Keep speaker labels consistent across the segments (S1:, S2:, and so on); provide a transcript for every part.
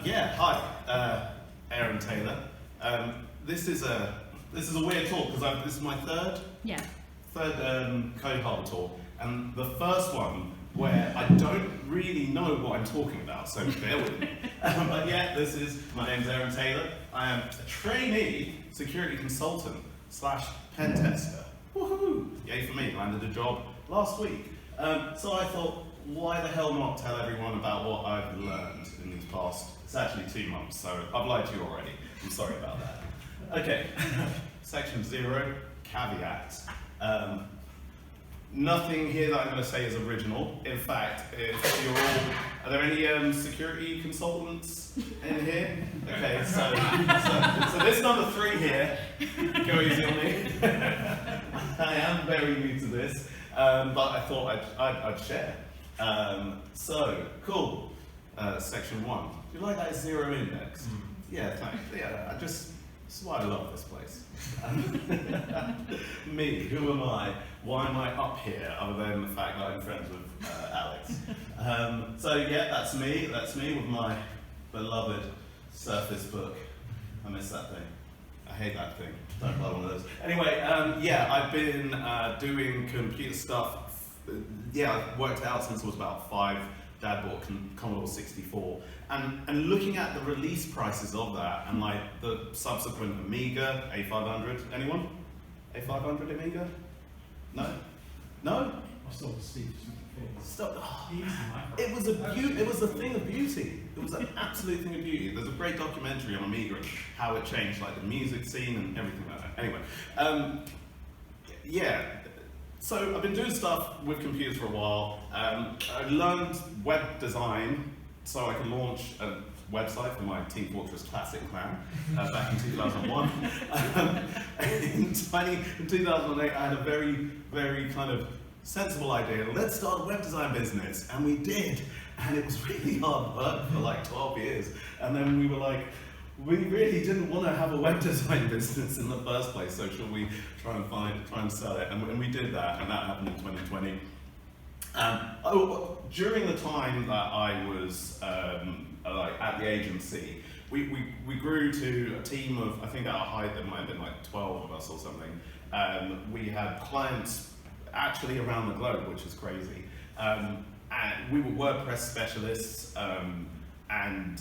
S1: Yeah, hi, Aaron Taylor. This is a weird talk because this is my third Code Harbor talk, and the first one where I don't really know what I'm talking about, so bear with me. But yeah, my name's Aaron Taylor. I am a trainee security consultant / pen tester. Woohoo! Yay for me, landed a job last week. So I thought, why the hell not tell everyone about what I've learned in these past, it's actually 2 months, so I've lied to you already. I'm sorry about that. Okay, section 0, caveats. Nothing here that I'm going to say is original. In fact, if you're all, are there any security consultants in here? Okay, so this number 3 here, go easy on me. I am very new to this, but I thought I'd share. So, cool. Section 1. Do you like that 0 index? Yeah, thanks. Yeah, this is why I love this place. Me, who am I? Why am I up here, other than the fact that I'm friends with Alex? So yeah, that's me with my beloved Surface Book. I miss that thing. I hate that thing. Don't buy one of those. Anyway, yeah, I've been doing computer stuff. Yeah, I've worked it out since I was about 5. Dad bought Commodore 64, and looking at the release prices of that, and like the subsequent Amiga A500. Anyone? A500 Amiga? No? No?
S2: I saw the speech.
S1: Stop. Oh, it was a thing of beauty. It was an absolute thing of beauty. There's a great documentary on Amiga and how it changed, like the music scene and everything like that. Anyway, yeah. So I've been doing stuff with computers for a while. I learned web design so I could launch a website for my Team Fortress Classic clan back in 2001. In 2008, I had a very, very kind of sensible idea. Let's start a web design business, and we did. And it was really hard work for like 12 years. And then we were like, we really didn't want to have a web design business in the first place, so should we try and sell it? And we did that, and that happened in 2020. During the time that I was like at the agency, we grew to a team of, I think at a height there might have been like 12 of us or something. We had clients actually around the globe, which is crazy. And we were WordPress specialists, and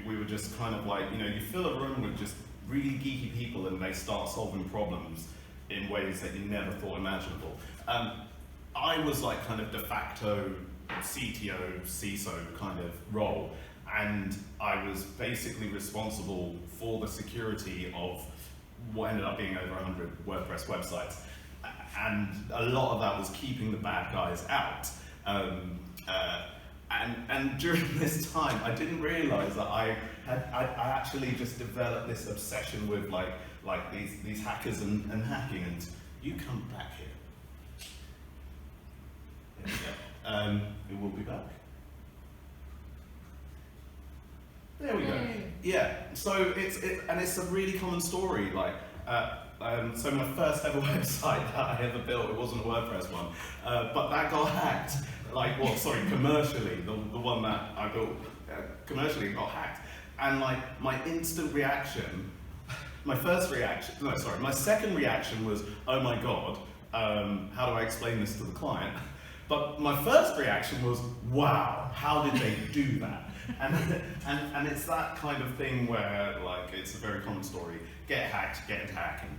S1: we were just kind of like, you fill a room with just really geeky people and they start solving problems in ways that you never thought imaginable. I was like kind of de facto CTO, CISO kind of role, and I was basically responsible for the security of what ended up being over 100 WordPress websites. And a lot of that was keeping the bad guys out. And during this time, I didn't realize that I actually just developed this obsession with like these hackers and hacking. And you come back here. There we go. It will be back. There we go. Yeah. So it's a really common story. Like. So my first ever website that I ever built, it wasn't a WordPress one, but that got hacked. Commercially, the one that I built commercially got hacked. And like my instant reaction, my second reaction was, oh my God, how do I explain this to the client? But my first reaction was, wow, how did they do that? And it's that kind of thing where like it's a very common story. Get hacked, get hacking.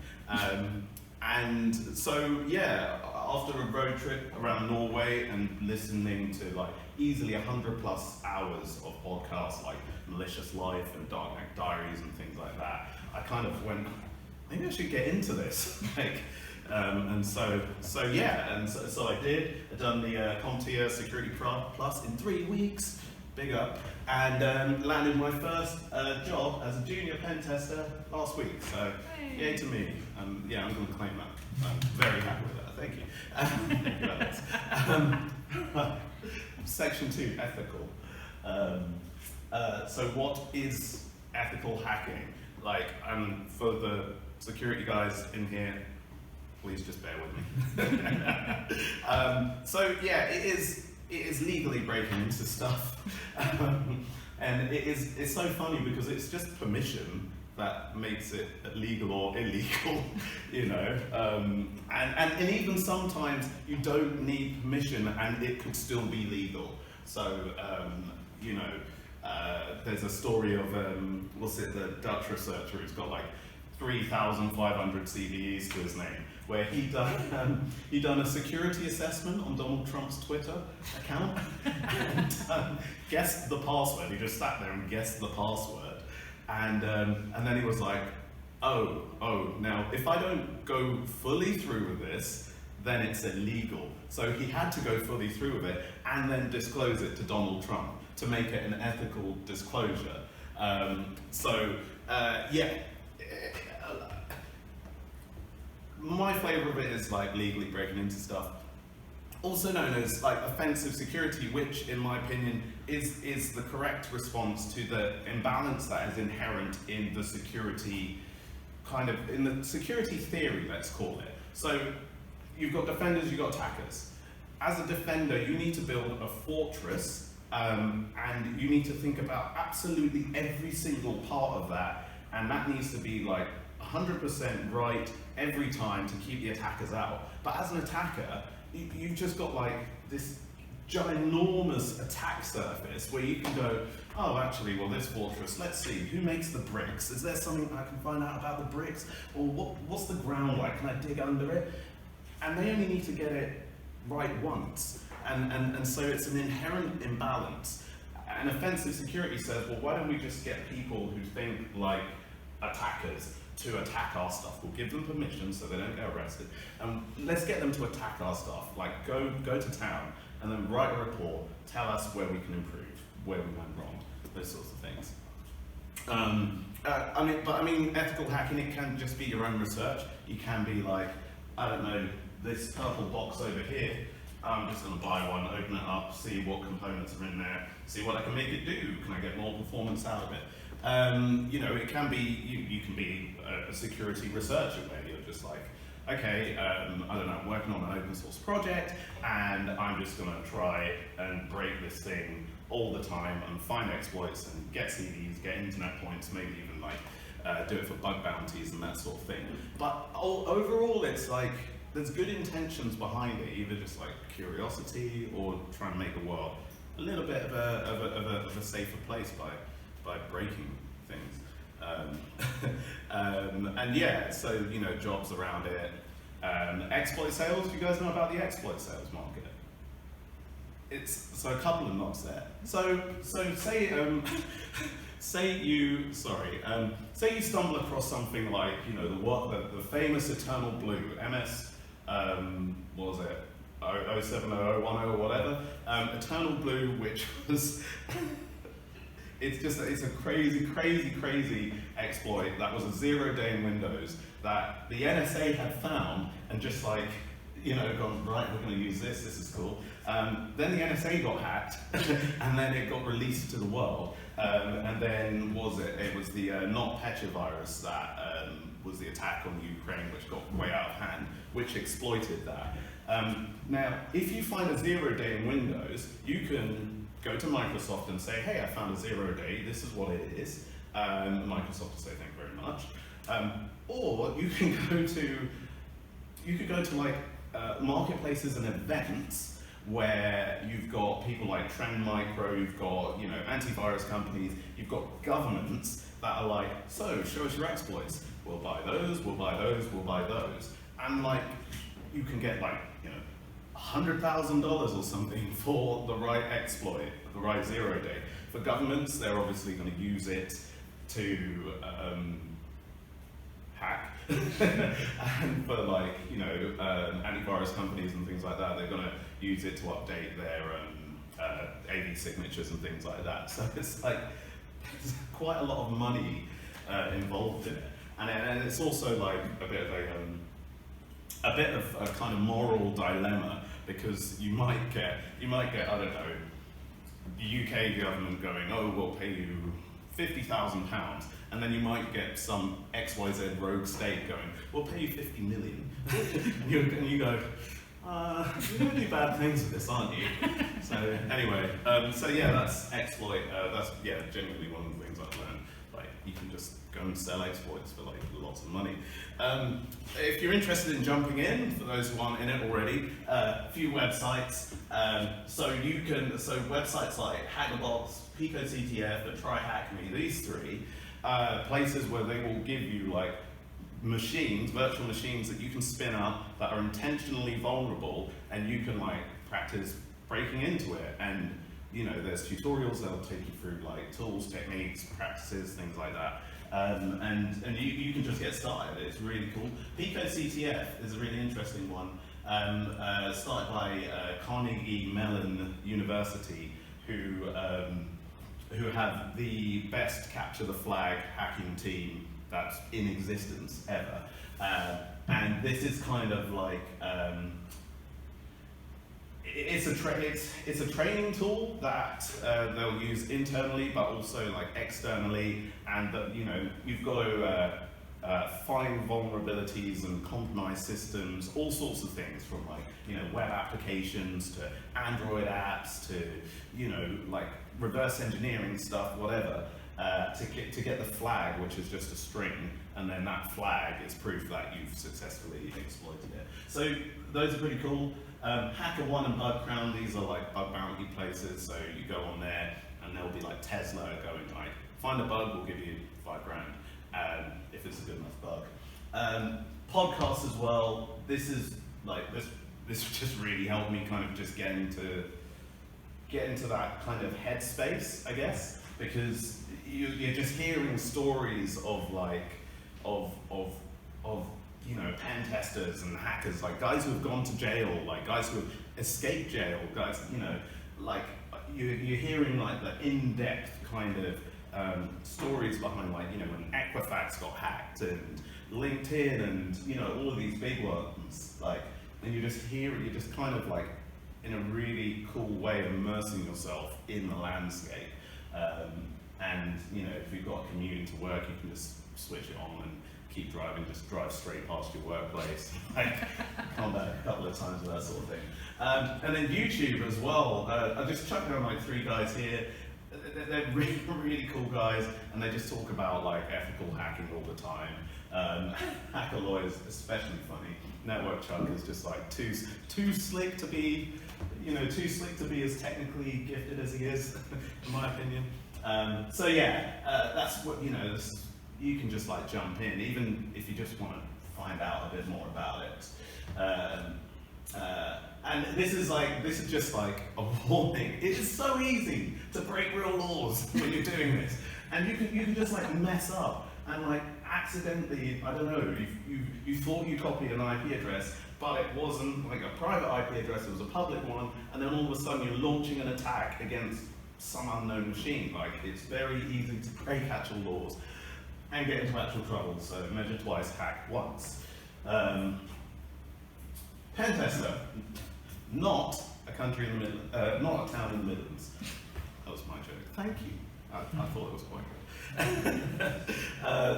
S1: And so yeah, after a road trip around Norway and listening to like easily 100+ hours of podcasts like Malicious Life and Darknet Diaries and things like that, I kind of went, maybe I should get into this. So I did. I've done the CompTIA Security Plus in 3 weeks. Big up, and landed my first job as a junior pen tester last week. So, yay to me. Yeah, I'm going to claim that. I'm very happy with that. Thank you. Section 2, ethical. So, what is ethical hacking? Like, for the security guys in here, please just bear with me. So, yeah, it is legally breaking into stuff. And it's so funny because it's just permission that makes it legal or illegal, you know. And even sometimes you don't need permission and it could still be legal. So, you know, there's a story of, the Dutch researcher who's got like 3,500 CVEs to his name, where he done a security assessment on Donald Trump's Twitter account and guessed the password. He just sat there and guessed the password. And then he was like, oh, now if I don't go fully through with this, then it's illegal. So he had to go fully through with it and then disclose it to Donald Trump to make it an ethical disclosure. My flavour of it is like legally breaking into stuff. Also known as like offensive security, which in my opinion is the correct response to the imbalance that is inherent in the security in the security theory, let's call it. So you've got defenders, you've got attackers. As a defender, you need to build a fortress, and you need to think about absolutely every single part of that, and that needs to be like 100% right every time to keep the attackers out. But as an attacker, you've just got like this ginormous attack surface where you can go, oh, actually, well, this fortress, let's see, who makes the bricks? Is there something I can find out about the bricks? Or what's the ground like? Can I dig under it? And they only need to get it right once. And so it's an inherent imbalance. And offensive security says, well, why don't we just get people who think like attackers to attack our stuff? We'll give them permission so they don't get arrested. And let's get them to attack our stuff. Like go to town and then write a report, tell us where we can improve, where we went wrong, those sorts of things. I mean, ethical hacking, it can just be your own research. You can be like, I don't know, this purple box over here, I'm just going to buy one, open it up, see what components are in there, see what I can make it do. Can I get more performance out of it? You know, it can be, you can be a security researcher where you're just like, okay, I don't know, I'm working on an open source project and I'm just going to try and break this thing all the time and find exploits and get CVs, get internet points, maybe even like do it for bug bounties and that sort of thing. But overall, it's like, there's good intentions behind it, either just like curiosity or trying to make the world a little bit of a safer place by breaking things. And yeah, so, you know, jobs around it. Exploit sales, do you guys know about the exploit sales market? So a couple of knobs there. So say say you stumble across something like, you know, the famous Eternal Blue, MS, what was it, 070010 or whatever, Eternal Blue, which was it's a crazy exploit that was a 0-day in Windows that the NSA had found and just like, you know, gone, right, we're going to use this is cool. Then the NSA got hacked and then it got released to the world. And then it was the NotPetya virus that was the attack on Ukraine, which got way out of hand, which exploited that. Now, if you find a 0-day in Windows, you can go to Microsoft and say, hey, I found a 0-day, this is what it is. Microsoft will say, thank you very much. Or you can go to like marketplaces and events where you've got people like Trend Micro, you've got, you know, antivirus companies, you've got governments that are like, so show us your exploits. We'll buy those, we'll buy those, we'll buy those. And like, you can get like, you know, $100,000 or something for the right exploit, the right 0-day. For governments, they're obviously going to use it to hack. And for like, you know, antivirus companies and things like that, they're going to use it to update their AV signatures and things like that. So it's like, there's quite a lot of money involved in it. And it's also like a bit of a kind of moral dilemma, because you might get, I don't know, the UK government going, oh, we'll pay you £50,000, and then you might get some XYZ rogue state going, we'll pay you 50 million. and you go, you're going to do bad things with this, aren't you? So anyway, so yeah, that's exploit. That's genuinely one of the things I've learned. Like, you can just go and sell exploits for like lots of money. If you're interested in jumping in, for those who aren't in it already, a few websites. So websites like Hackerbox, PicoCTF, and TryHackMe, these three places where they will give you like machines, virtual machines that you can spin up that are intentionally vulnerable, and you can like practice breaking into it. And you know, there's tutorials that'll take you through like tools, techniques, practices, things like that. And you can just get started. It's really cool. PicoCTF is a really interesting one. Started by Carnegie Mellon University, who have the best capture the flag hacking team that's in existence ever. And this is kind of like it's a training tool that they'll use internally, but also like externally, and that, you know, you've got to find vulnerabilities and compromise systems, all sorts of things, from like, you know, web applications to Android apps to, you know, like reverse engineering stuff, whatever, to get the flag, which is just a string, and then that flag is proof that you've successfully exploited it. So those are pretty cool. HackerOne and BugCrown, these are like bug bounty places, so you go on there and there'll be like Tesla going like, find a bug, we'll give you $5,000, if it's a good enough bug. Podcasts as well, this is like, this just really helped me kind of just get into that kind of headspace, I guess, because you're just hearing stories of like, of you know, pen testers and hackers, like guys who have gone to jail, like guys who have escaped jail, guys, you know, like you're hearing like the in-depth kind of stories behind, like, you know, when Equifax got hacked and LinkedIn and, you know, all of these big ones, like, and you just kind of like, in a really cool way, immersing yourself in the landscape. And, you know, if you've got commuting to work, you can just switch it on and keep driving, just drive straight past your workplace. Like, come back a couple of times with that sort of thing. And then YouTube as well. I just chucked on like 3 guys here. They're really, really cool guys, and they just talk about like ethical hacking all the time. Hackerloy is especially funny. Network Chuck is just like too slick to be, you know, too slick to be as technically gifted as he is, in my opinion. So yeah, that's what, you know, you can just like jump in, even if you just want to find out a bit more about it. And this is just like a warning. It is so easy to break real laws when you're doing this, and you can just like mess up and like accidentally, I don't know, you thought you copied an IP address, but it wasn't like a private IP address, it was a public one, and then all of a sudden you're launching an attack against some unknown machine. Like, it's very easy to break actual laws and get into actual trouble. So measure twice, hack once. Pen tester, not a country in the Midlands, not a town in the Midlands. That was my joke. Thank you. I thought it was quite good.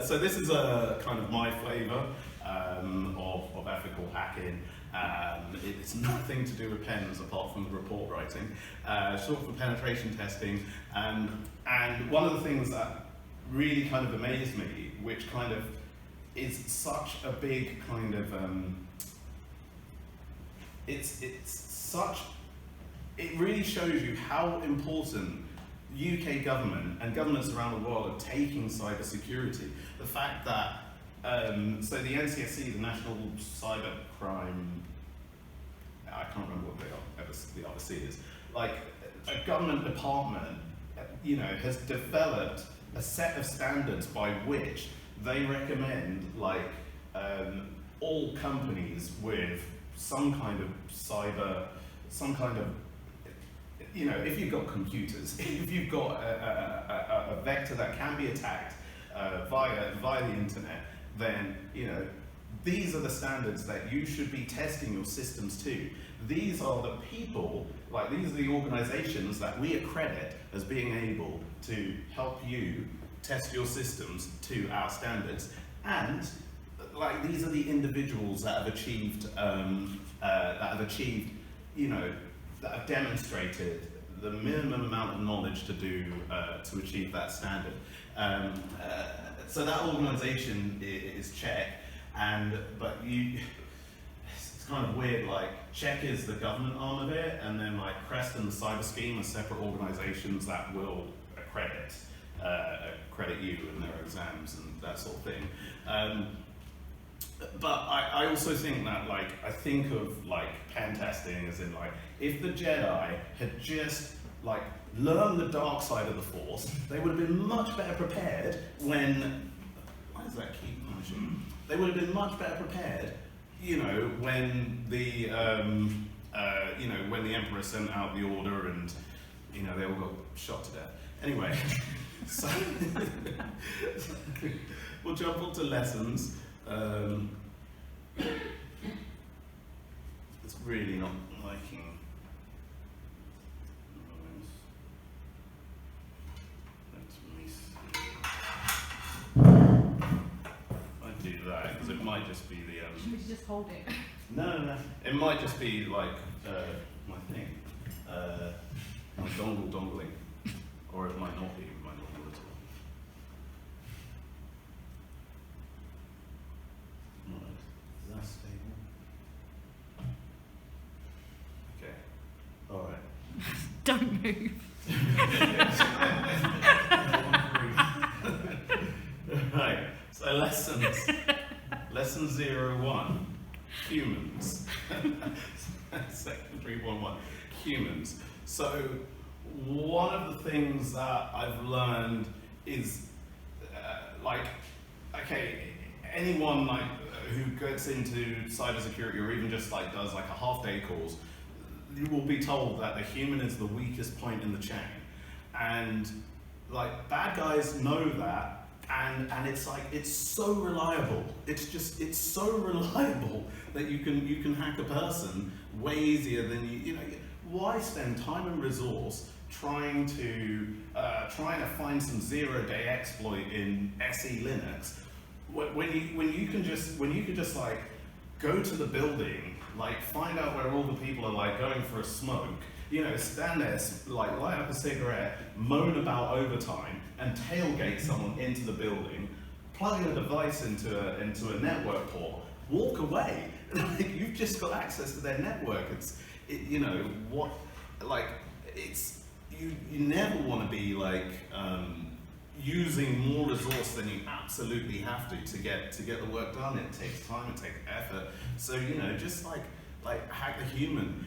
S1: So this is a kind of my flavour of ethical hacking. It's nothing to do with pens apart from the report writing. Short for penetration testing. And one of the things that really kind of amazed me, which kind of is such a big kind of, it really shows you how important UK government and governments around the world are taking cybersecurity. The fact that, so the NCSC, the National Cyber Crime, I can't remember what the other C is, like a government department, you know, has developed a set of standards by which they recommend, like, all companies with some kind of cyber, some kind of, you know, if you've got computers, if you've got a vector that can be attacked via the internet, then, you know, these are the standards that you should be testing your systems to. These are the people, like, these are the organizations that we accredit as being able to help you test your systems to our standards. And like these are the individuals that have achieved, you know, that have demonstrated the minimum amount of knowledge to do to achieve that standard. So that organisation is Check, but it's kind of weird. Like Check is the government arm of it, and then like Crest and the Cyber Scheme are separate organisations that will accredit you in their exams and that sort of thing. But I also think that, like, I think of like pen testing as in like, if the Jedi had just like learned the dark side of the Force, they would have been much better prepared when, why does that keep punishing? They would have been much better prepared, you know, when the when the Emperor sent out the order and, you know, they all got shot to death. Anyway, so we'll jump on to lessons. It's really not liking noise. Let me see. I do that because it might just be the.
S2: Should we just hold it?
S1: No. It might just be like my thing, my dongling, or it might not be my dongle at all. Right, is that stable? Okay, all right.
S2: Don't move.
S1: Right, so lesson 01, humans. Section 3.1, humans. So one of the things that I've learned is anyone like who gets into cybersecurity or even just like does like a half-day course, you will be told that the human is the weakest point in the chain, and like bad guys know that. And it's like, it's so reliable. It's so reliable that you can hack a person way easier than you know. Why spend time and resource trying to find some zero-day exploit in SE Linux when you can just like go to the building, like find out where all the people are like going for a smoke, you know, stand there, like light up a cigarette, moan about overtime, and tailgate someone into the building, plug a device into a network port, walk away. Like, you've just got access to their network. You never want to be like using more resource than you absolutely have to get the work done. It takes time, it takes effort. So, you know, just like hack the human.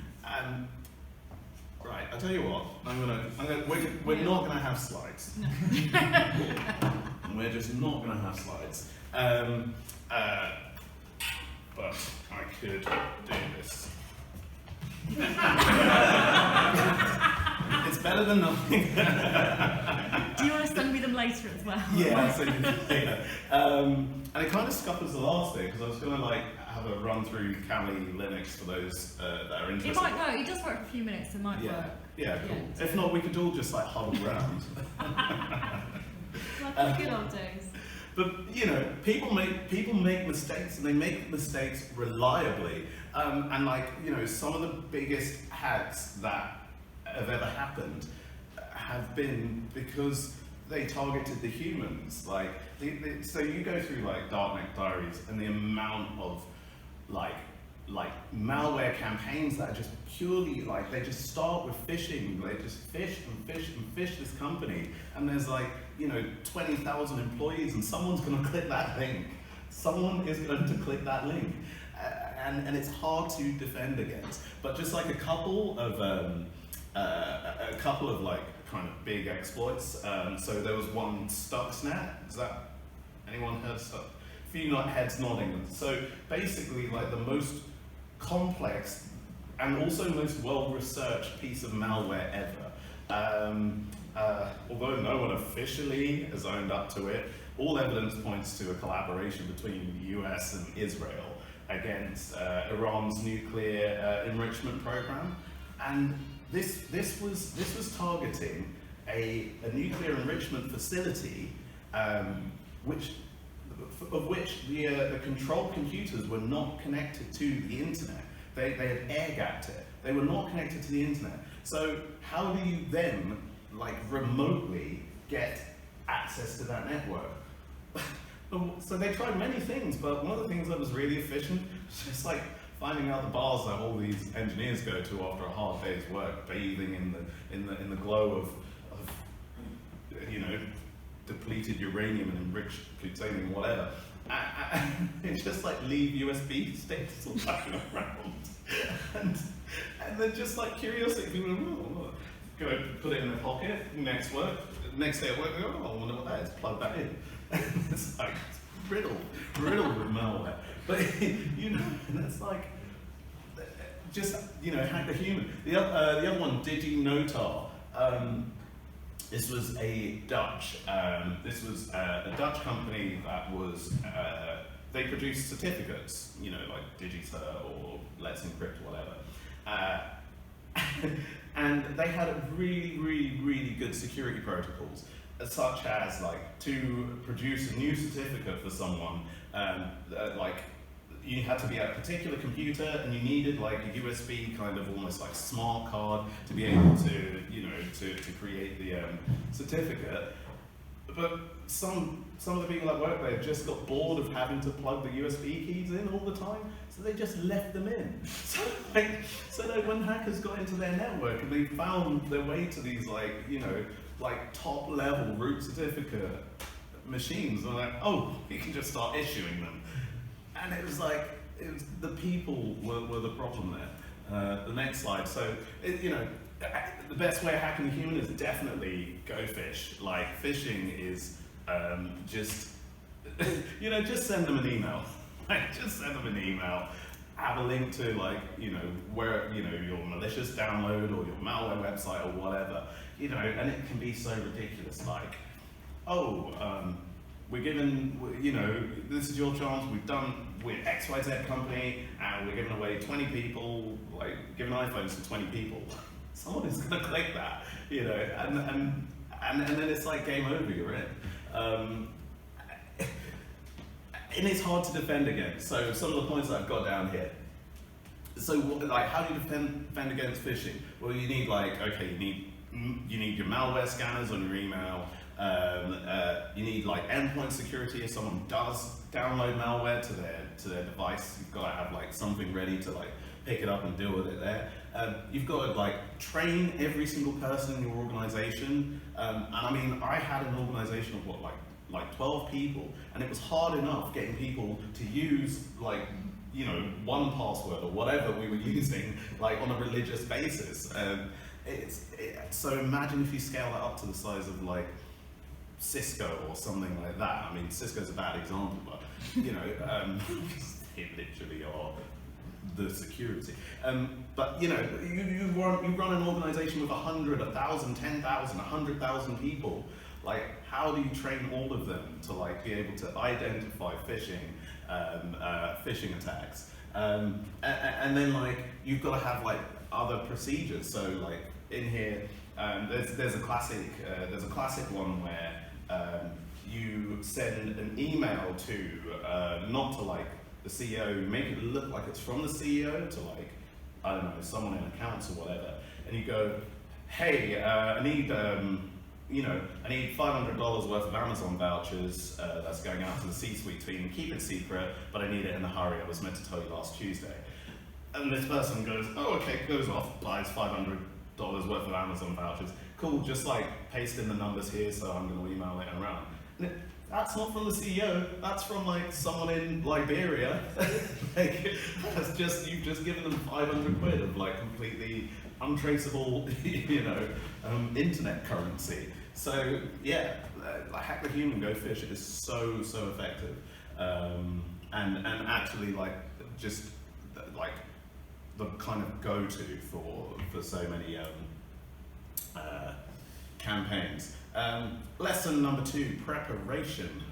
S1: Right, I'll tell you what, we're not gonna have slides.
S2: No.
S1: We're just not gonna have slides. But I could do this. It's better than nothing.
S2: Do you want to send me them later as well?
S1: Yeah, I'll send you later. And it kind of scuppers the last bit because I was gonna like have a run through Kali Linux for those that are interested.
S2: It might go. It does work for a few minutes. It might work.
S1: Yeah, cool. Yeah. If not, we could all just like huddle around.
S2: Like the good old days.
S1: But you know, people make mistakes, and they make mistakes reliably. And like, you know, some of the biggest hacks that have ever happened have been because they targeted the humans. Like, so you go through like Darknet Diaries, and the amount of like malware campaigns that are just purely like, they just start with phishing. They just fish this company, and there's like, you know, 20,000 employees, and someone's going to click that link. Someone is going to click that link, and it's hard to defend against. But just like a couple of like kind of big exploits. So there was one Stuxnet. Is that anyone heard of Stuxnet? A few heads nodding. So basically, like the most complex and also most well-researched piece of malware ever. Although no one officially has owned up to it, all evidence points to a collaboration between the US and Israel against Iran's nuclear enrichment program. And this was targeting a nuclear enrichment facility, which of which the control computers were not connected to the internet. They had air-gapped it. They were not connected to the internet. So how do you then, like, remotely get access to that network? So they tried many things, but one of the things that was really efficient was just like finding out the bars that all these engineers go to after a hard day's work, bathing in the glow of you know, depleted uranium and enriched plutonium, whatever. And it's just like leave USB sticks lying around, and then just like curiosity, people go put it in their pocket. Next day at work, they go, oh, I wonder what that is. Plug that in. It's like riddled with malware. But you know, and it's like just, you know, hack the human. The other one, DigiNotar. This was a Dutch. This was a Dutch company that was. They produced certificates, you know, like Digicert or Let's Encrypt, whatever. And they had really good security protocols, such as like to produce a new certificate for someone, like you had to be at a particular computer and you needed like a USB kind of almost like smart card to be able to, you know, to create the certificate. But some of the people that work there just got bored of having to plug the USB keys in all the time, so they just left them in. So that when hackers got into their network and they found their way to these like, you know, like top level root certificate machines, they're like, oh, you can just start issuing them. And it was like, the people were the problem there. The next slide. So, you know, the best way of hacking the human is definitely go fish. Like, phishing is just, you know, just send them an email. Like, just send them an email. Have a link to, like, you know, where, you know, your malicious download or your malware website or whatever. You know, and it can be so ridiculous. Like, oh, we're giving, you know, this is your chance, we're XYZ company, and we're giving away 20 people, like, giving iPhones to 20 people. Someone is gonna click that, you know, and then it's like game over, you're in. And it's hard to defend against. So some of the points that I've got down here. So, like, how do you defend against phishing? Well, you need, like, okay, you need your malware scanners on your email. You need like endpoint security. If someone does download malware to their device, you've got to have like something ready to like pick it up and deal with it there. You've got to like train every single person in your organization. And I mean, I had an organization of what, like 12 people, and it was hard enough getting people to use like, you know, 1Password or whatever we were using like on a religious basis. So imagine if you scale that up to the size of like Cisco or something like that. I mean, Cisco's a bad example, but you know, they literally are the security. But you know, you run an organization with 100, 1,000, 10,000, 100,000 people. Like, how do you train all of them to like be able to identify phishing attacks? And then like you've got to have like other procedures. So like in here, there's a classic one where you send an email to not to like the CEO, make it look like it's from the CEO to like, I don't know, someone in accounts or whatever, and you go, hey, I need $500 worth of Amazon vouchers that's going out to the C-suite team. Keep it secret, but I need it in a hurry. I was meant to tell you last Tuesday. And this person goes, oh, okay, goes off, buys $500 worth of Amazon vouchers. Cool, just like paste in the numbers here, so I'm going to email it around. And that's not from the CEO. That's from like someone in Liberia. Like, you've just given them 500 quid of like completely untraceable, you know, internet currency. So yeah, hack the human, go fish is so effective, and actually like just like the kind of go-to for so many campaigns. Lesson number 2, preparation.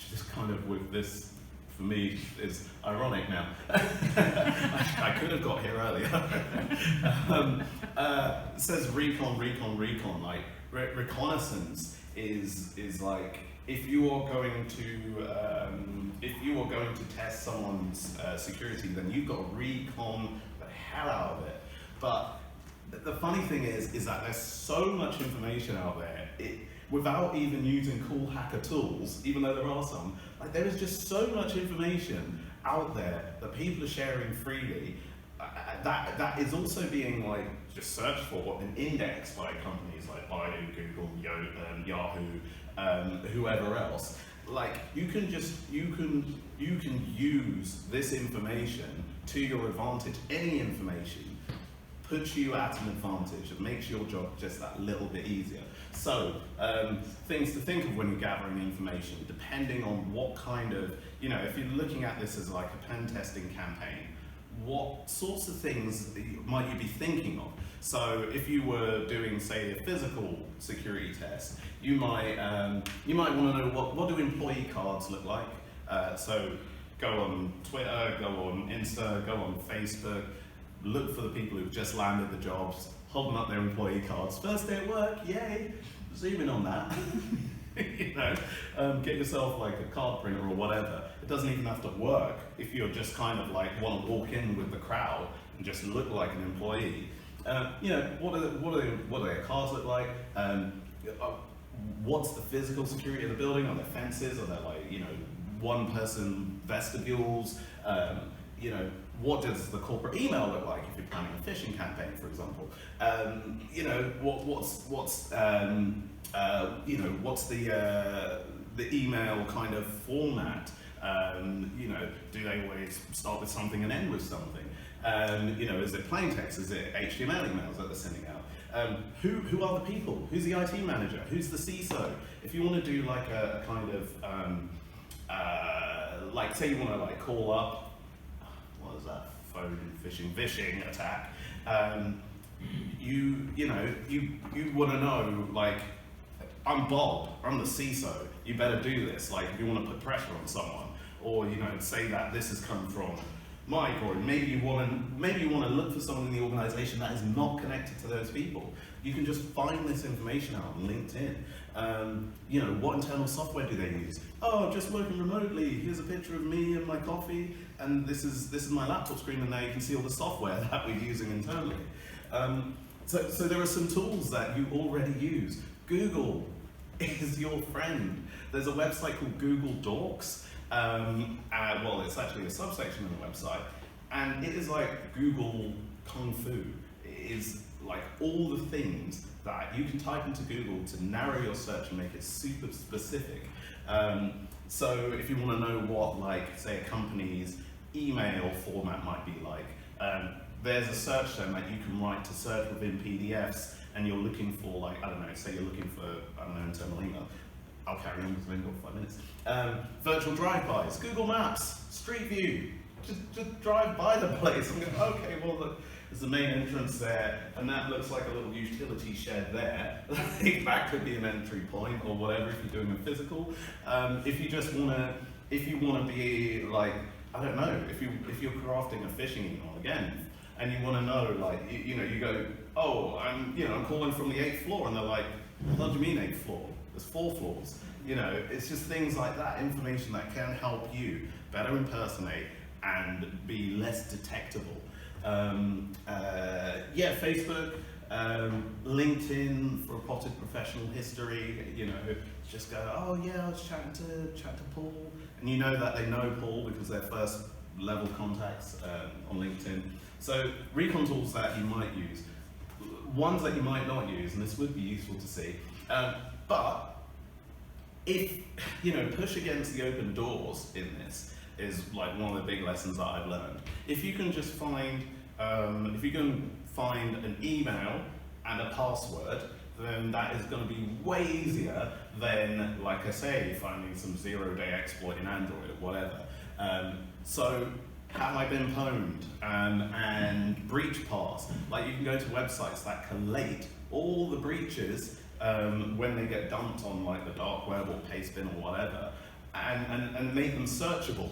S1: Just kind of with this, for me, is ironic now. I could have got here earlier. It says recon, like reconnaissance is like, if you are going to test someone's security, then you've got to recon the hell out of it. But the funny thing is that there's so much information out there, without even using cool hacker tools, even though there are some, like there is just so much information out there that people are sharing freely, that is also being like just searched for and indexed by companies like Baidu, Google, Yahoo, whoever else. Like you can use this information to your advantage. Any information puts you at an advantage. It makes your job just that little bit easier. So things to think of when you're gathering information, depending on what kind of, if you're looking at this as like a pen testing campaign, what sorts of things might you be thinking of? So if you were doing, say, a physical security test, you might want to know what do employee cards look like. So go on Twitter, go on Insta, go on Facebook, look for the people who've just landed the jobs, holding up their employee cards. First day at work, yay! Zoom in on that. Get yourself like a card printer or whatever. It doesn't even have to work if you're just kind of like want to walk in with the crowd and just look like an employee. What do their cards look like? What's the physical security of the building? Are there fences? Are there like one-person vestibules? What does the corporate email look like if you're planning a phishing campaign, for example? What's the email kind of format? Do they always start with something and end with something? Is it plain text? Is it HTML emails that they're sending out? Who are the people? Who's the IT manager? Who's the CISO? If you want to do like a kind of like say you want to like call up, what is that, phone phishing attack, you want to know, like, I'm Bob, I'm the CISO, you better do this, like if you want to put pressure on someone, or say that this has come from Mike, or maybe you want to look for someone in the organization that is not connected to those people. You can just find this information out on LinkedIn. What internal software do they use? Oh, I'm just working remotely. Here's a picture of me and my coffee, and this is my laptop screen, and now you can see all the software that we're using internally. So there are some tools that you already use. Google is your friend. There's a website called Google Docs. Well, it's actually a subsection of the website, and it is like Google Kung Fu. It is like all the things that you can type into Google to narrow your search and make it super specific. So if you want to know what, like, say, a company's email format might be like, there's a search term that you can write to search within PDFs, and you're looking for, like, I don't know, say you're looking for, internal email. I'll carry on because we've only got 5 minutes. Virtual drive-bys, Google Maps, Street View. Just drive by the place and go, okay, well, look, there's the main entrance there, and that looks like a little utility shed there. That could be an entry point or whatever if you're doing a physical. If you want to be like, I don't know, if you're crafting a phishing email again, and you want to know, like, you go, oh, I'm calling from the 8th floor, and they're like, what do you mean 8th floor? There's 4 floors. It's just things like that, information that can help you better impersonate and be less detectable. Facebook, LinkedIn for a potted professional history. Just go, oh yeah, I was chatting to Paul, and you know that they know Paul because they're first level contacts on LinkedIn. So recon tools that you might use, ones that you might not use, and this would be useful to see. But if push against the open doors in this is like one of the big lessons that I've learned. If you can just find, an email and a password, then that is going to be way easier than, like I say, finding some 0-day exploit in Android or whatever. So have I been pwned? And breach pass. Like, you can go to websites that collate all the breaches when they get dumped on like the dark web or Pastebin or whatever, and make them searchable,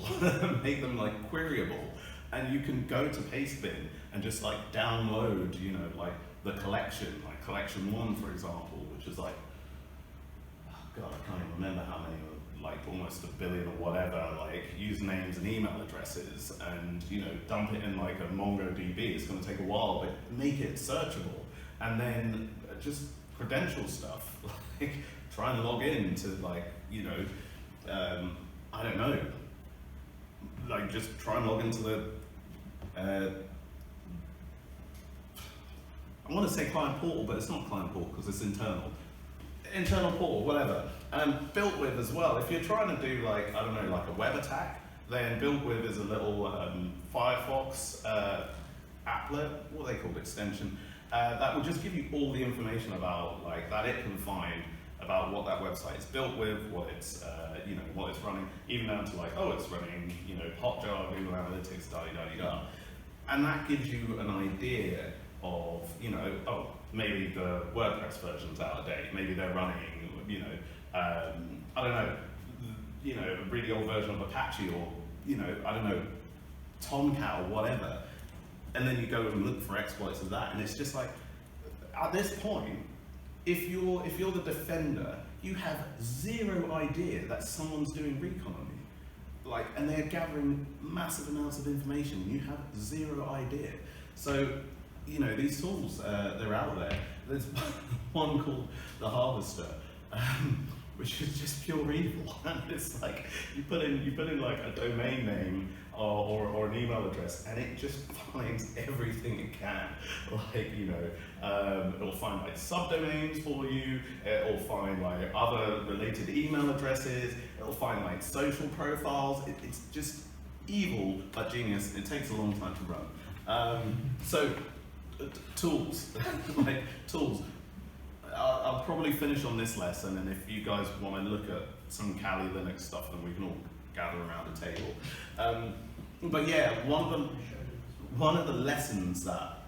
S1: make them like queryable, and you can go to Pastebin and just like download, like the collection, like collection 1, for example, which is like God, I can't even remember how many, like almost 1 billion or whatever, like usernames and email addresses, and dump it in like a MongoDB. It's going to take a while, but make it searchable, and then just credential stuff, like try and log in to like I don't know, like just try and log into the I want to say client portal, but it's not client portal because it's internal portal, whatever. Built with as well. If you're trying to do like, I don't know, like a web attack, then built with is a little Firefox applet, what are they called, extension, that will just give you all the information about like that it can find about what that website is built with, what it's what it's running, even down to like, oh, it's running Hotjar, Google Analytics, da-da-da-da. And that gives you an idea of, oh, maybe the WordPress version's out of date, maybe they're running, I don't know, a really old version of Apache, or, I don't know, Tomcat or whatever. And then you go and look for exploits of that, and it's just like, at this point, if you're the defender, you have zero idea that someone's doing recon on you. Like, and they're gathering massive amounts of information, and you have zero idea. So, these tools, they're out there. There's one called the Harvester, which is just pure evil. And it's like, you put in like a domain name or an email address, and it just finds everything it can. Like, it'll find like subdomains for you, it'll find like other related email addresses, it'll find like social profiles. It's just evil but genius. It takes a long time to run. Tools, like tools. I'll probably finish on this lesson, and if you guys want to look at some Kali Linux stuff, then we can all gather around a table. But yeah, one of the lessons that,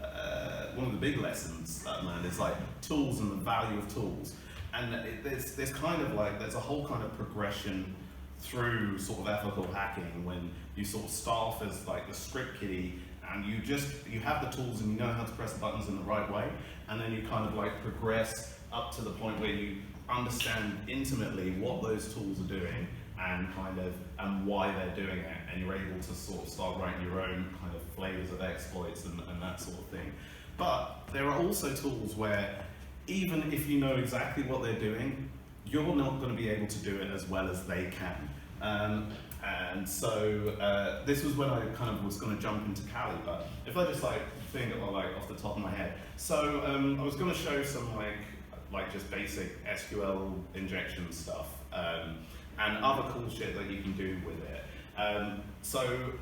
S1: one of the big lessons that I learned is like tools and the value of tools. And there's kind of like, there's a whole kind of progression through sort of ethical hacking when you sort of start off as like the script kiddie, and you have the tools and you know how to press the buttons in the right way, and then you kind of like progress up to the point where you understand intimately what those tools are doing and why they're doing it, and you're able to sort of start writing your own kind of flavors of exploits and that sort of thing. But there are also tools where even if you know exactly what they're doing, you're not going to be able to do it as well as they can. And so this was when I kind of was going to jump into Kali, but if I just like think of like off the top of my head. So I was going to show some like just basic SQL injection stuff and other cool shit that you can do with it. So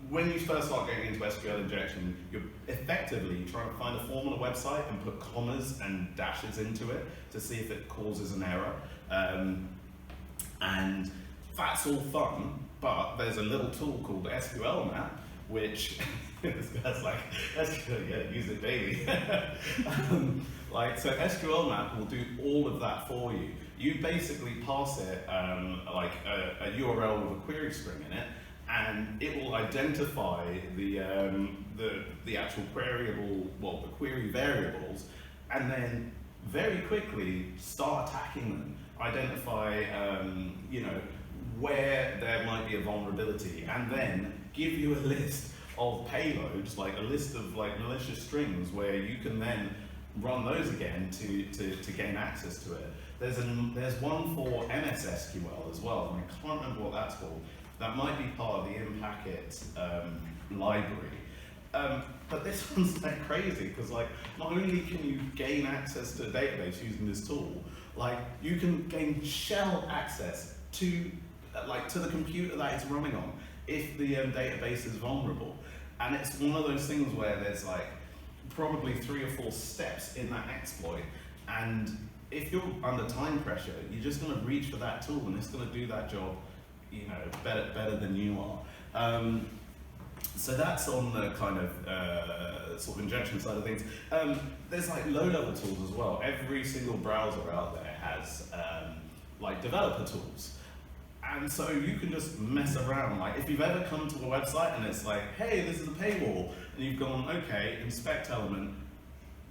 S1: when you first start getting into SQL injection, you're effectively trying to find a form on a website and put commas and dashes into it to see if it causes an error. And that's all fun, but there's a little tool called SQL Map, which this guy's like, SQL, yeah, use it daily. So SQL Map will do all of that for you. You basically pass it like a URL with a query string in it, and it will identify the actual queryable, well, the query variables, and then very quickly start attacking them. Identify, where there might be a vulnerability, and then give you a list of payloads, like a list of like malicious strings, where you can then run those again to gain access to it. There's one for MS SQL as well, and I can't remember what that's called. That might be part of the InPacket library. But this one's like crazy, because like not only can you gain access to a database using this tool, like you can gain shell access to the computer that it's running on if the database is vulnerable. And it's one of those things where there's like probably 3 or 4 steps in that exploit, and if you're under time pressure, you're just going to reach for that tool, and it's going to do that job, better than you are. So that's on the kind of sort of injection side of things. There's like low-level tools as well. Every single browser out there has like developer tools. And so you can just mess around. Like if you've ever come to a website and it's like, hey, this is a paywall, and you've gone, okay, inspect element,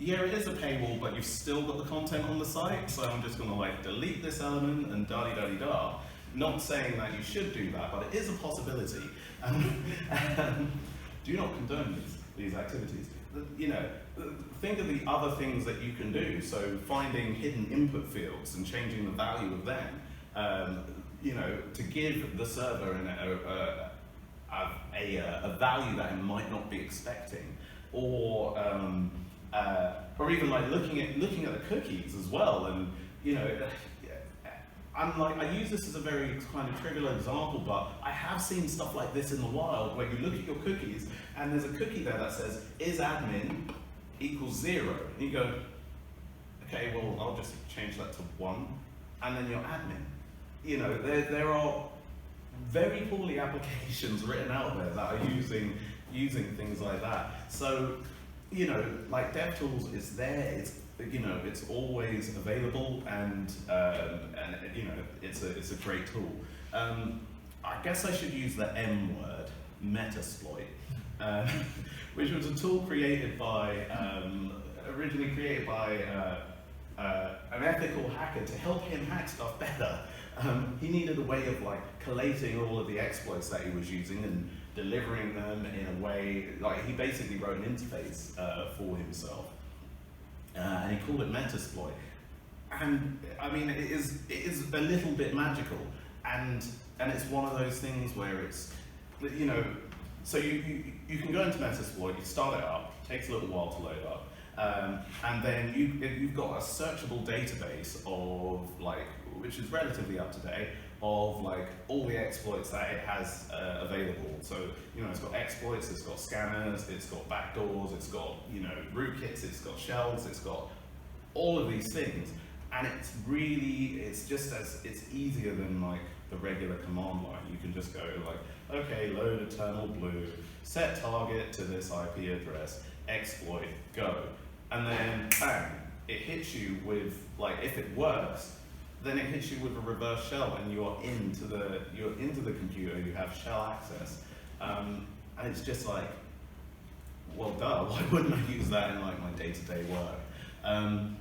S1: yeah, it is a paywall, but you've still got the content on the site, so I'm just gonna like delete this element and da-di-da-di-da. Not saying that you should do that, but it is a possibility. Do not condone these activities. You know, think of the other things that you can do. So finding hidden input fields and changing the value of them. You know, to give the server a value that it might not be expecting, or even like looking at the cookies as well. And you know, I use this as a very kind of trivial example, but I have seen stuff like this in the wild where you look at your cookies and there's a cookie there that says is admin equals 0, and you go, okay, well I'll just change that to 1, and then you're admin. You know, there are very poorly applications written out there that are using things like that. So, you know, like DevTools is there. You know, it's always available, and you know, it's a great tool. I guess I should use the M word, Metasploit, which was a tool created by, originally created by an ethical hacker to help him hack stuff better. He needed a way of like collating all of the exploits that he was using and delivering them in a way, like he basically wrote an interface for himself. And he called it Metasploit, and I mean it is a little bit magical, and it's one of those things where it's, you know, so you can go into Metasploit, you start it up, takes a little while to load up, and then you've got a searchable database of like, which is relatively up to date, of like all the exploits that it has available. So, you know, it's got exploits, it's got scanners, it's got backdoors, it's got, you know, rootkits, it's got shells, it's got all of these things. And it's really, it's easier than like the regular command line. You can just go like, okay, load eternal blue, set target to this IP address, exploit, go. And then bang, it hits you with, like, if it works, then it hits you with a reverse shell, and you're into the computer. You have shell access, and it's just like, well, duh. Why wouldn't I use that in like my day-to-day work?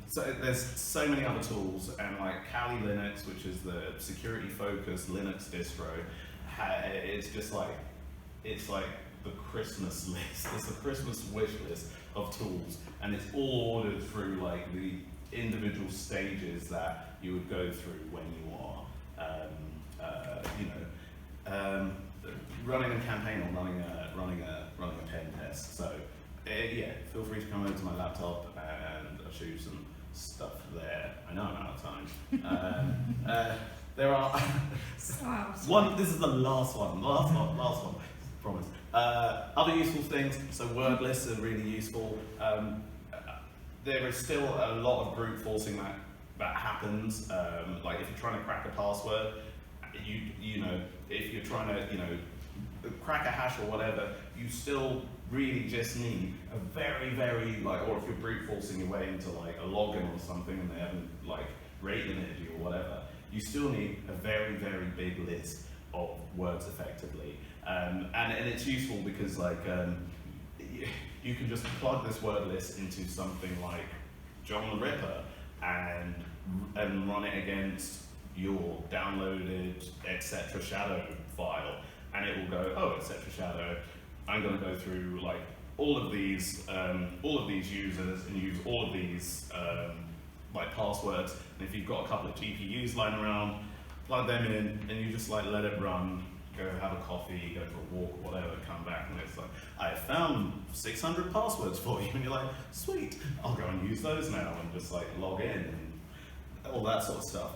S1: So there's so many other tools, and like Kali Linux, which is the security-focused Linux distro, it's just like, it's like the Christmas list. It's a Christmas wish list of tools, and it's all ordered through like the individual stages that you would go through when you are, you know, running a campaign or running a pen test. So, yeah, feel free to come over to my laptop and I'll show you some stuff there. I know I'm out of time. There are one. This is the last one. Promise. Other useful things. So word lists are really useful. There is still a lot of brute forcing that happens. Like if you're trying to crack a password, you know, if you're trying to, you know, crack a hash or whatever, you still really just need a very, very, like, or if you're brute forcing your way into like a login or something and they haven't like rate limited you or whatever, you still need a very, very big list of words effectively. And it's useful because like, you can just plug this word list into something like John the Ripper and run it against your downloaded etc shadow file, and it will go, oh, etc shadow, I'm going to go through like all of these users and use all of these like passwords, and if you've got a couple of GPUs lying around, plug them in and you just like let it run. Go have a coffee, go for a walk, whatever, come back, and it's like, I found 600 passwords for you, and you're like, sweet, I'll go and use those now, and just like log in, and all that sort of stuff.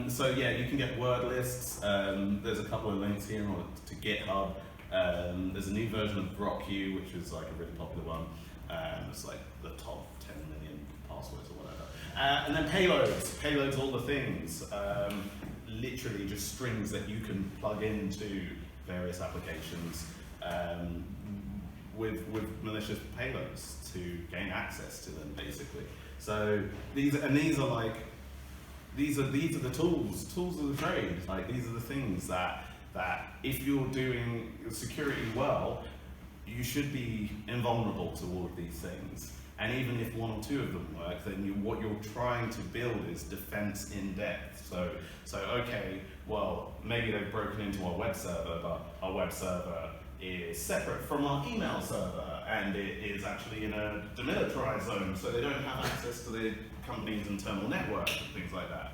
S1: So yeah, you can get word lists. There's a couple of links here to GitHub. There's a new version of GrokQ, which is like a really popular one. It's like the top 10 million passwords or whatever. And then payloads, all the things. Literally just strings that you can plug into various applications with malicious payloads to gain access to them, basically. So these are the tools of the trade. Like, these are the things that if you're doing security well, you should be invulnerable to all of these things. And even if one or two of them work, then what you're trying to build is defense in depth. So okay, well, maybe they've broken into our web server, but our web server is separate from our email server, and it is actually in a demilitarized zone, so they don't have access to the company's internal network and things like that.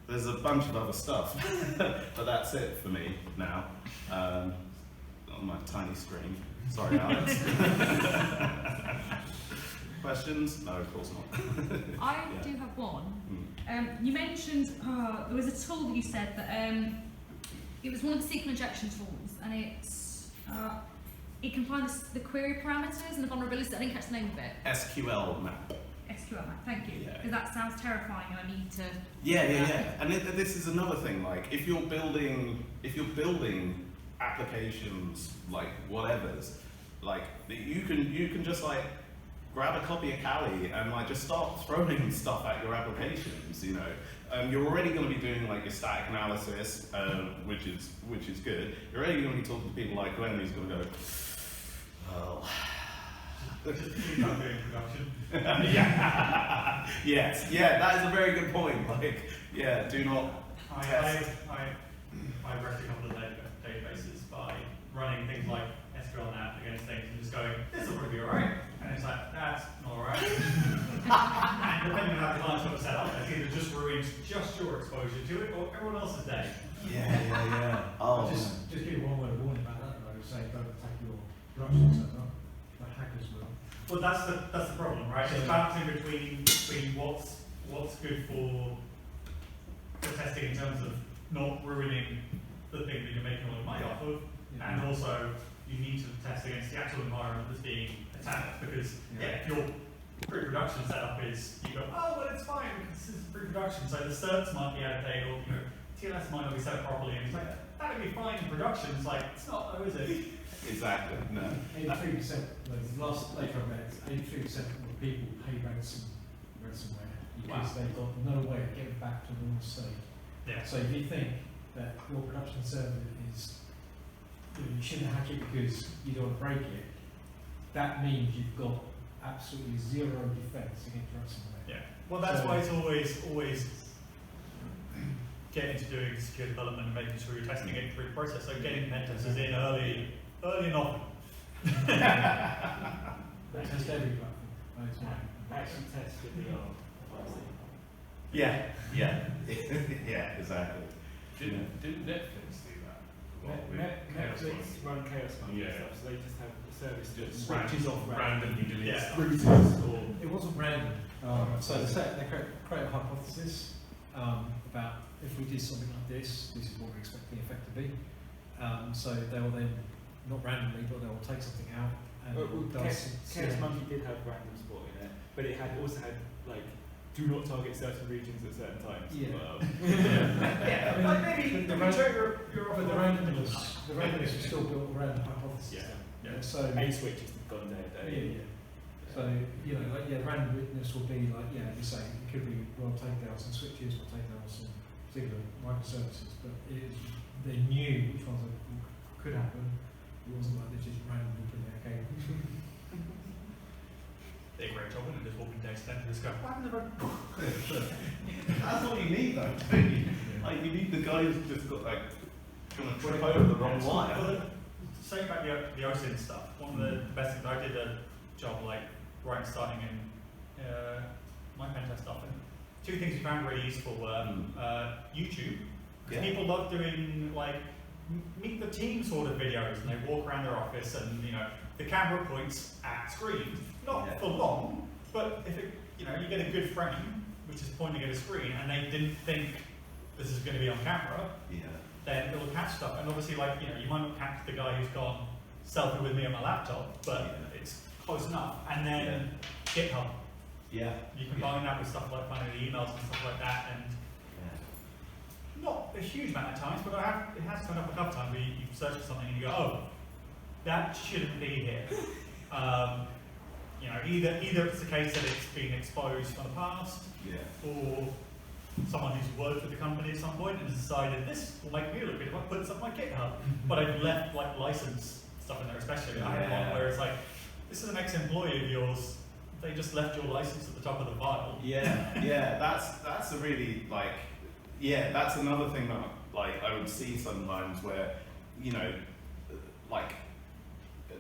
S1: There's a bunch of other stuff, but that's it for me now, on my tiny screen. Sorry, Alex. Questions? No, of course not.
S2: I do have one. You mentioned there was a tool that you said that it was one of the SQL injection tools, and it can find the query parameters and the vulnerabilities. I didn't catch the name of it.
S1: SQL map.
S2: SQL map, thank you.
S1: Yeah.
S2: Because that sounds terrifying, and I need to.
S1: Yeah. And this is another thing. Like, if you're building applications, like whatever's, like you can just like grab a copy of Kali and like just start throwing stuff at your applications. You know, you're already going to be doing like your static analysis, which is good. You're already going to be talking to people like Glenn, who's going to go, well.
S3: Just keep on doing production.
S1: Yes, that is a very good point. Like, yeah, do not test.
S3: I wrecked a couple of databases by running things like SQLNet against things and just going, this will probably be alright. And it's like, that's not alright. And depending on how the client's got it set up, it's either just ruins just your exposure to it or everyone else's day.
S1: Yeah. Oh,
S4: Just give you one word of warning about that though, say don't attack your production server, like hackers will.
S3: Well, that's the problem, right? It's balancing between what's good for testing in terms of not ruining the thing that you're making all the money off of, and also you need to test against the actual environment that's being attacked, because if your pre-production setup is, you go, oh well, it's fine because this is pre-production, so the certs might be out of date, or TLS might not be set up properly, and it's like that would be fine in production. It's like it's not, though, is it?
S1: exactly. No.
S4: 83%, the last later I met, 83% of people pay ransomware because they've got no way of getting back to a normal state.
S3: Yeah.
S4: So if you think that your production server is, you shouldn't hack it because you don't want to break it, that means you've got absolutely zero defense against ransomware.
S3: Yeah. Well, that's why it's always getting into doing secure development and making sure you're testing it through the process. So getting pen testers in early and often.
S4: Test every platform. That's mine.
S5: Actually test with the
S1: Yeah, exactly.
S5: Didn't Netflix do that? Netflix run Chaos Monkey stuff, so they just have the service just
S4: Switches off
S5: randomly delete
S3: Yeah.
S5: stuff. Or
S4: It wasn't random. So they create a hypothesis about if we did something like this is what we expect the effect to be. So they will then, not randomly, but they will take something out and
S5: Chaos Monkey did have random support in it, but it also had like do not target certain regions at certain times.
S4: Yeah.
S3: Like maybe
S4: the randomness is still built around the hypothesis.
S3: Yeah.
S4: So
S5: A switch has gone dead.
S4: So random witness will be like you say it could be well take down some switches, or take down some particular microservices, but they knew which ones could happen. It wasn't like they just randomly put their cable.
S3: They're a great job, and just walking down and just go, what happened to
S1: That's all you need, though. Don't you? Like, you need the guy who's just got like going to trip over the wrong wire.
S3: Well, saying about the OSINT stuff, one of the best things, I did a job like starting in my pen test stuff, and two things we found really useful were YouTube. Because people love doing like meet the team sort of videos, and they walk around their office, and the camera points at screens, not for long, but if it, you get a good frame which is pointing at a screen, and they didn't think this is going to be on camera, then it'll catch stuff. And obviously, like you might not catch the guy who's gone selfie with me on my laptop, but it's close enough. And then GitHub, you combine that with stuff like finding the emails and stuff like that, and not a huge amount of times, but it has turned up a couple times where you search for something and you go, oh, that shouldn't be here. Either it's the case that it's been exposed in the past, or someone who's worked with the company at some point and has decided this will make me look good if I put this up on my GitHub. But I've left like license stuff in there, especially. I had one where it's like this is an ex-employee of yours. They just left your license at the top of the file.
S1: Yeah, that's a really like, yeah, that's another thing that like I would see sometimes where, you know, like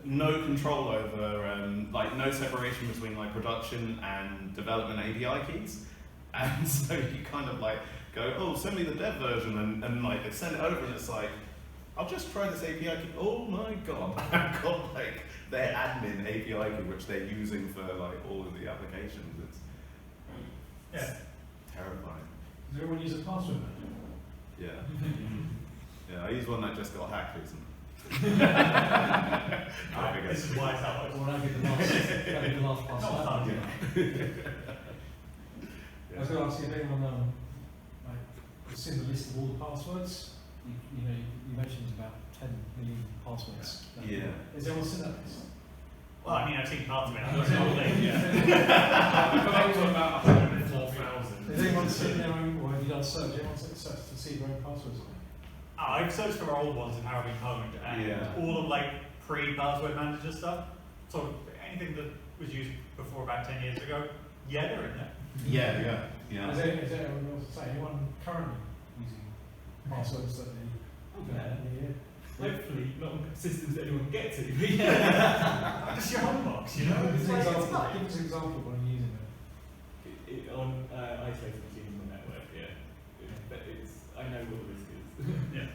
S1: no control over, like no separation between like production and development API keys, and so you kind of like go, oh, send me the dev version, and like they send it over, and it's like, I'll just try this API key. Oh my god, I've got like their admin API key which they're using for like all of the applications. It's terrifying.
S4: Does everyone use a password manager?
S1: Yeah. Yeah, I use one that just got hacked recently.
S3: This is why it's that way.
S4: Or that'd be the last password.
S3: Not hard,
S4: I was going to ask you if anyone like, has seen the list of all the passwords. You know, you mentioned about 10 million passwords.
S1: Yeah.
S4: Has anyone seen that list?
S3: Well, I mean, I've seen parts of it.
S4: Yeah.
S3: That's the whole thing,
S5: Up to about 104,000.
S4: Has anyone seen their own, or have you done a search? Has anyone search to see their own passwords?
S3: I've searched for old ones in how I've been honed, and
S1: Yeah.
S3: all of like pre-password manager stuff, sort of anything that was used before about 10 years ago, yeah, they're in there.
S1: Yeah.
S4: Is anyone else say anyone currently using passwords that they? Yeah.
S5: Hopefully, not on systems that anyone can get to.
S3: Just your home box, you know?
S4: Give
S3: It's
S4: us
S3: like,
S4: an
S3: it's fine.
S4: example of when you're using it.
S5: On isolated machines on the network, yeah. But I know what the risk is.
S3: Yeah.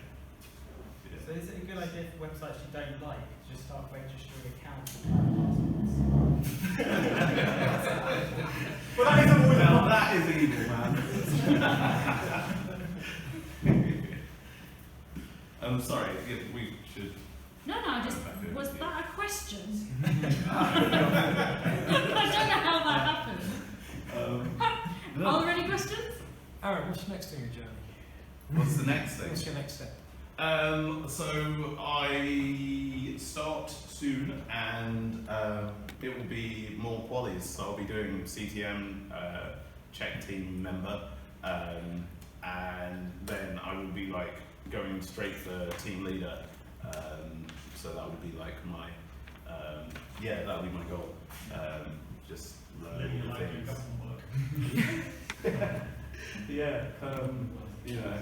S6: So is it a good idea for websites you don't like to just start registering accounts?
S3: Well, that is always
S1: Now that is evil, man. I'm sorry, we should.
S2: No, just was that a question? I don't know how that happened. Are there any questions?
S4: Aaron, what's next in your journey?
S1: What's the next thing?
S4: What's your next step?
S1: So I start soon, and it will be more qualies. So I'll be doing CTM, check team member, and then I will be like going straight for team leader. So that would be like my, that would be my goal. Just learn
S3: Living
S1: new
S3: your life doing
S1: things.
S3: government work.
S1: Yeah, you know,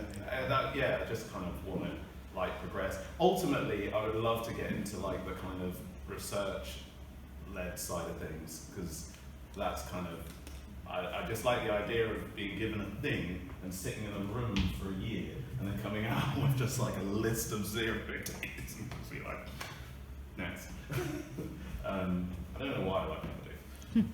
S1: just kind of want to like progress. Ultimately, I would love to get into like the kind of research-led side of things, because that's kind of, I just like the idea of being given a thing and sitting in a room for a year and then coming out with just like a list of 0 days and just be like, next. I don't know why I like that idea.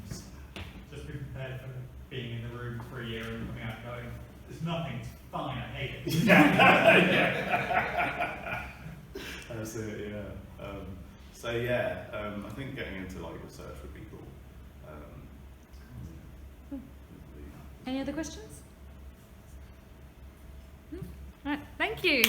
S3: Just be prepared for being in the room for a year and coming out going, there's nothing, it's fine, I hate it.
S1: That's it, yeah. I think getting into like research would be cool.
S2: Any other questions? Right, thank you.